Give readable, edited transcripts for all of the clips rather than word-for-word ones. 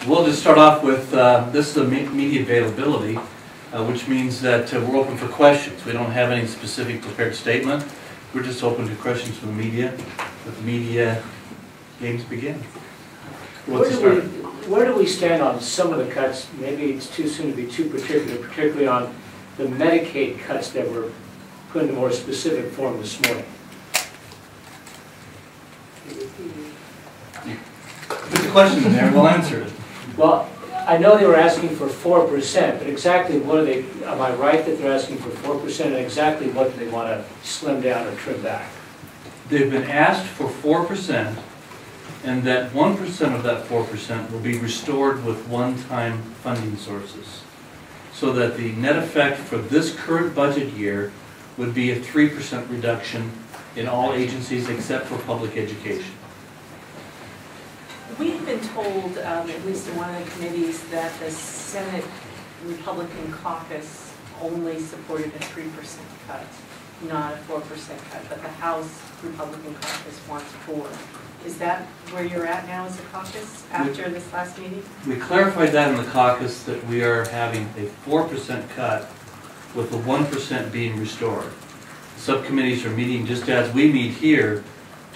We'll just start off with, this is a media availability, which means that we're open for questions. We don't have any specific prepared statement. We're just open to questions from the media. Let the media games begin. Where do we stand on some of the cuts? Maybe it's too soon to be too particular, particularly on the Medicaid cuts that were put into more specific form this morning. Put the question in there and we'll answer it. Well, I know they were asking for 4%, but exactly what are they, am I right that they're asking for 4%, and exactly what do they want to slim down or trim back? They've been asked for 4%, and that 1% of that 4% will be restored with one-time funding sources. So that the net effect for this current budget year would be a 3% reduction in all agencies except for public education. We've been told, at least in one of the committees, that the Senate Republican caucus only supported a 3% cut, not a 4% cut, but the House Republican caucus wants 4%. Is that where you're at now as a caucus after this last meeting? We clarified that in the caucus that we are having a 4% cut with the 1% being restored. Subcommittees are meeting just as we meet here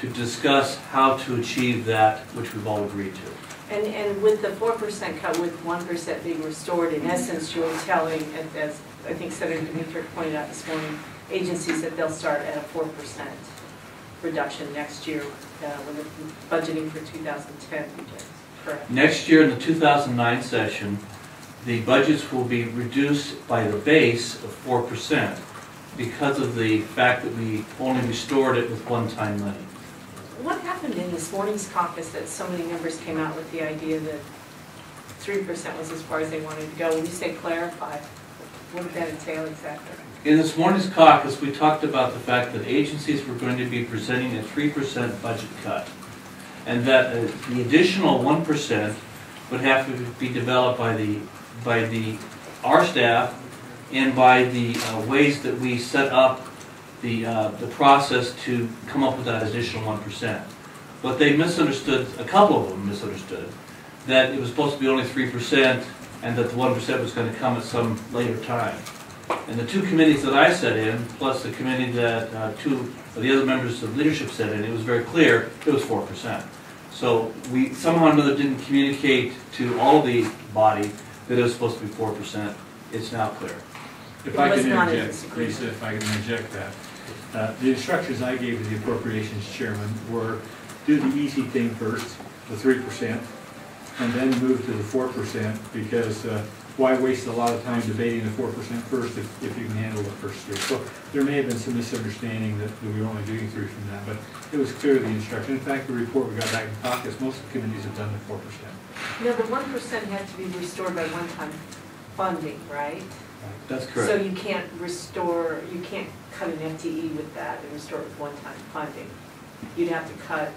to discuss how to achieve that which we've all agreed to. And with the 4% cut with 1% being restored, in essence you're telling, as I think Senator Valentine pointed out this morning, agencies that they'll start at a 4% reduction next year when they're budgeting for 2010, correct? Next year in the 2009 session, the budgets will be reduced by the base of 4% because of the fact that we only restored it with one-time money. What happened in this morning's caucus that so many members came out with the idea that 3% was as far as they wanted to go? When you say clarify, what did that entail exactly? In this morning's caucus, we talked about the fact that agencies were going to be presenting a 3% budget cut, and that the additional 1% would have to be developed by our staff and by the ways that we set up the process to come up with that additional 1%. What they misunderstood, a couple of them misunderstood, that it was supposed to be only 3% and that the 1% was going to come at some later time. And the two committees that I sat in, plus the committee that two of the other members of leadership sat in, it was very clear it was 4%. So we somehow or another didn't communicate to all of the body that it was supposed to be 4%. It's now clear. If I can interject, Lisa, if I can interject that. The instructions I gave to the appropriations chairman were do the easy thing first, the 3%, and then move to the 4% because why waste a lot of time debating the 4% first if you can handle the first 3? So there may have been some misunderstanding that we were only doing 3 from that, but it was clear the instruction. In fact, the report we got back in caucus, most of the committees have done the 4%. No, the 1% had to be restored by one-time funding, right? That's correct. So you can't restore, you can't cut an FTE with that and restore it with one-time funding. You'd have to cut